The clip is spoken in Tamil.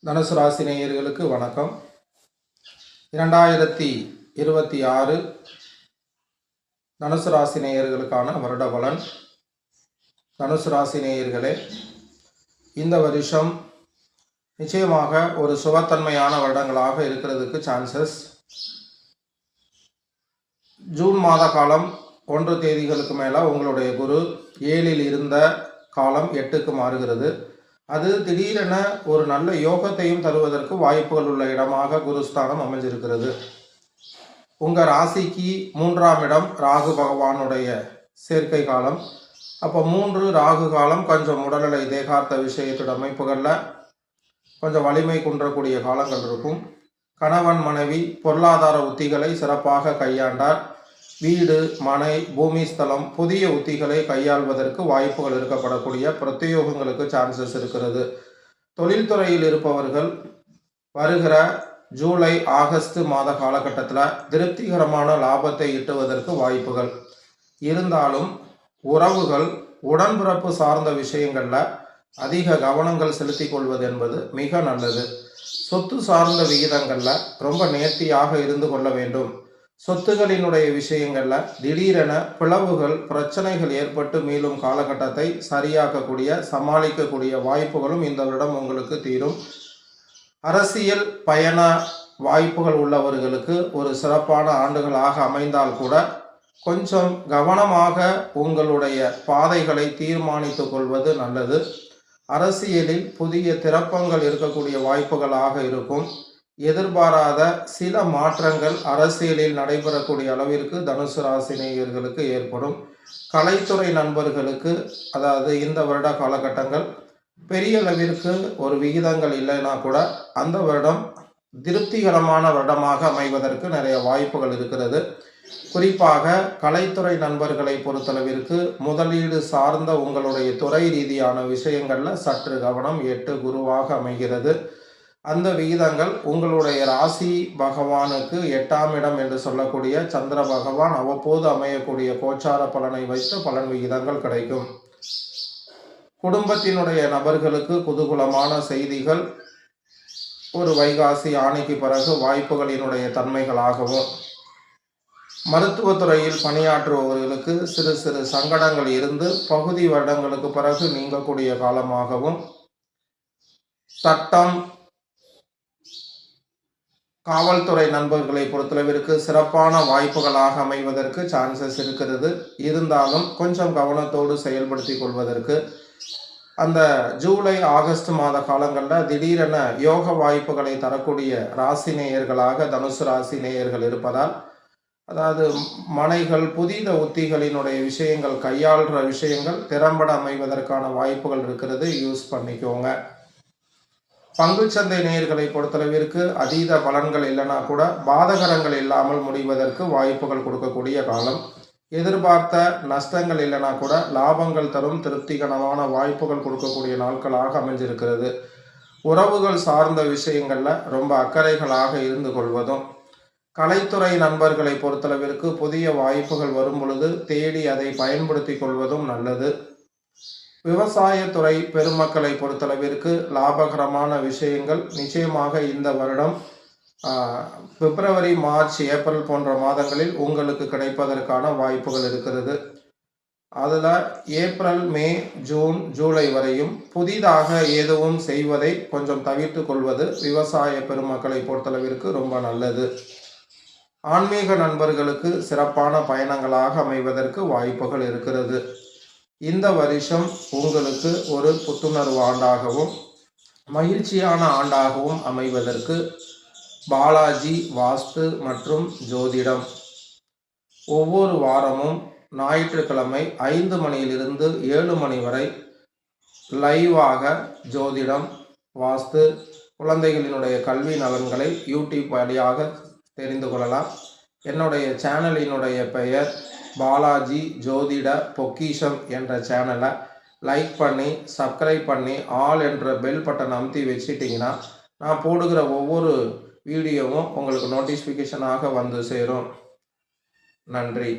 தனுசு ராசி நேயர்களுக்கு வணக்கம். 2026 தனுசு ராசி நேயர்களுக்கான வருட பலன். தனுசு ராசி நேயர்களே, இந்த வருஷம் நிச்சயமாக ஒரு சுபத்தன்மையான வருடங்களாக இருக்கிறதுக்கு சான்சஸ். ஜூன் மாத காலம் 1 தேதிகளுக்கு மேலே உங்களுடைய குரு 7ல் இருந்த காலம் 8க்கு மாறுகிறது. அது திடீரென ஒரு நல்ல யோகத்தையும் தருவதற்கு வாய்ப்புகள் உள்ள இடமாக குருஸ்தானம் அமைஞ்சிருக்கிறது. உங்கள் ராசிக்கு 3ஆம் இடம் ராகு பகவானுடைய சேர்க்கை காலம். அப்போ 3 ராகு காலம் கொஞ்சம் உடல்நிலை தேகார்த்த விஷயத்தோட அமைப்புகளில் கொஞ்சம் வலிமை குன்றக்கூடிய காலங்கள் இருக்கும். கணவன் மனைவி பொருளாதார உத்திகளை சிறப்பாக கையாண்டார். வீடு, மனை, பூமி, ஸ்தலம், புதிய உத்திகளை கையாள்வதற்கு வாய்ப்புகள் இருக்கப்படக்கூடிய பிரத்யோகங்களுக்கு சான்சஸ் இருக்கிறது. தொழில்துறையில் இருப்பவர்கள் வருகிற ஜூலை ஆகஸ்ட் மாத காலகட்டத்தில் திருப்திகரமான லாபத்தை ஈட்டுவதற்கு வாய்ப்புகள் இருந்தாலும், உறவுகள் உடன்பிறப்பு சார்ந்த விஷயங்களில் அதிக கவனங்கள் செலுத்தி கொள்வது என்பது மிக நல்லது. சொத்து சார்ந்த விகிதங்களில் ரொம்ப நேர்த்தியாக இருந்து கொள்ள வேண்டும். சொத்துகளினுடைய விஷயங்களில் திடீரென பிளவுகள், பிரச்சனைகள் ஏற்பட்டு மீளும் காலகட்டத்தை சரியாக்கக்கூடிய சமாளிக்கக்கூடிய வாய்ப்புகளும் இந்த வருடம் உங்களுக்கு தீரும். அரசியல் பயண வாய்ப்புகள் உள்ளவர்களுக்கு ஒரு சிறப்பான ஆண்டுகளாக அமைந்தால் கூட கொஞ்சம் கவனமாக உங்களுடைய பாதைகளை தீர்மானித்து கொள்வது நல்லது. அரசியலில் புதிய திருப்பங்கள் இருக்கக்கூடிய வாய்ப்புகளாக இருக்கும். எதிர்பாராத சில மாற்றங்கள் அரசியலில் நடைபெறக்கூடிய அளவிற்கு தனுசு ராசி நேயர்களுக்கு ஏற்படும். கலைத்துறை நண்பர்களுக்கு, அதாவது இந்த வருட காலகட்டங்கள் பெரிய அளவிற்கு ஒரு விகிதங்கள் இல்லைன்னா கூட அந்த வருடம் திருப்திகரமான வருடமாக அமைவதற்கு நிறைய வாய்ப்புகள் இருக்கிறது. குறிப்பாக கலைத்துறை நண்பர்களை பொறுத்தளவிற்கு முதலீடு சார்ந்த உங்களுடைய துறை ரீதியான விஷயங்களில் சற்று கவனம் 8 குருவாக அமைகிறது. அந்த விகிதங்கள் உங்களுடைய ராசி பகவானுக்கு 8ஆம் இடம் என்று சொல்லக்கூடிய சந்திர பகவான் அவ்வப்போது அமையக்கூடிய கோச்சார பலனை வைத்து பலன் விகிதங்கள் கிடைக்கும். குடும்பத்தினுடைய நபர்களுக்கு குதூகலமான செய்திகள் ஒரு வைகாசி ஆணைக்கு பிறகு வாய்ப்புகளினுடைய தன்மைகளாகவும், மருத்துவத்துறையில் பணியாற்றுபவர்களுக்கு சிறு சிறு சங்கடங்கள் இருந்து பகுதி வருடங்களுக்கு பிறகு நீங்கக்கூடிய காலமாகவும், சட்டம் காவல்துறை நண்பர்களை பொறுத்தளவிற்கு சிறப்பான வாய்ப்புகளாக அமைவதற்கு சான்சஸ் இருக்கிறது. இருந்தாலும் கொஞ்சம் கவனத்தோடு செயல்படுத்தி கொள்வதற்கு அந்த ஜூலை ஆகஸ்ட் மாத காலங்களில் திடீரென யோக வாய்ப்புகளை தரக்கூடிய ராசி நேயர்களாக தனுசு ராசி நேயர்கள் இருப்பதால், அதாவது மனைகள், புதித உத்திகளினுடைய விஷயங்கள், கையாளுற விஷயங்கள் திறம்பட அமைவதற்கான வாய்ப்புகள் இருக்கிறது. யூஸ் பண்ணிக்கோங்க. பங்குச்சந்தை நேயர்களை பொறுத்தளவிற்கு அதீத பலன்கள் இல்லைனா கூட பாதகரங்கள் இல்லாமல் முடிவதற்கு வாய்ப்புகள் கொடுக்கக்கூடிய காலம். எதிர்பார்த்த நஷ்டங்கள் இல்லைனா கூட லாபங்கள் தரும் திருப்திகரமான வாய்ப்புகள் கொடுக்கக்கூடிய நாட்களாக அமைஞ்சிருக்கிறது. உறவுகள் சார்ந்த விஷயங்களில் ரொம்ப அக்கறைகளாக இருந்து கொள்வதும், கலைத்துறை நண்பர்களை பொறுத்தளவிற்கு புதிய வாய்ப்புகள் வரும் பொழுது தேடி அதை பயன்படுத்தி கொள்வதும் நல்லது. விவசாயத்துறை பெருமக்களை பொறுத்தளவிற்கு லாபகரமான விஷயங்கள் நிச்சயமாக இந்த வருடம் பிப்ரவரி, மார்ச், ஏப்ரல் போன்ற மாதங்களில் உங்களுக்கு கிடைப்பதற்கான வாய்ப்புகள் இருக்கிறது. அதில் ஏப்ரல், மே, ஜூன், ஜூலை வரையும் புதிதாக எதுவும் செய்வதை கொஞ்சம் தவிர்த்து கொள்வது விவசாய பெருமக்களை பொறுத்தளவிற்கு ரொம்ப நல்லது. ஆன்மீக நண்பர்களுக்கு சிறப்பான பயணங்களாக அமைவதற்கு வாய்ப்புகள் இருக்கிறது. இந்த வருஷம் உங்களுக்கு ஒரு புத்துணர்வு ஆண்டாகவும் மகிழ்ச்சியான ஆண்டாகவும் அமைவதற்கு பாலாஜி வாஸ்து மற்றும் ஜோதிடம் ஒவ்வொரு வாரமும் ஞாயிற்றுக்கிழமை 5 மணியிலிருந்து 7 மணி வரை லைவாக ஜோதிடம், வாஸ்து, குழந்தைகளினுடைய கல்வி நலன்களை யூடியூப் வழியாக தெரிந்து கொள்ளலாம். என்னுடைய சேனலினுடைய பெயர் பாலாஜி ஜோதிட பொக்கிஷம் என்ற சேனலை லைக் பண்ணி சப்ஸ்கிரைப் பண்ணி ஆல் என்ற பெல் பட்டன் அமுத்தி வச்சிட்டிங்கன்னா நான் போடுகிற ஒவ்வொரு வீடியோவும் உங்களுக்கு நோட்டிஃபிகேஷனாக வந்து சேரும். நன்றி.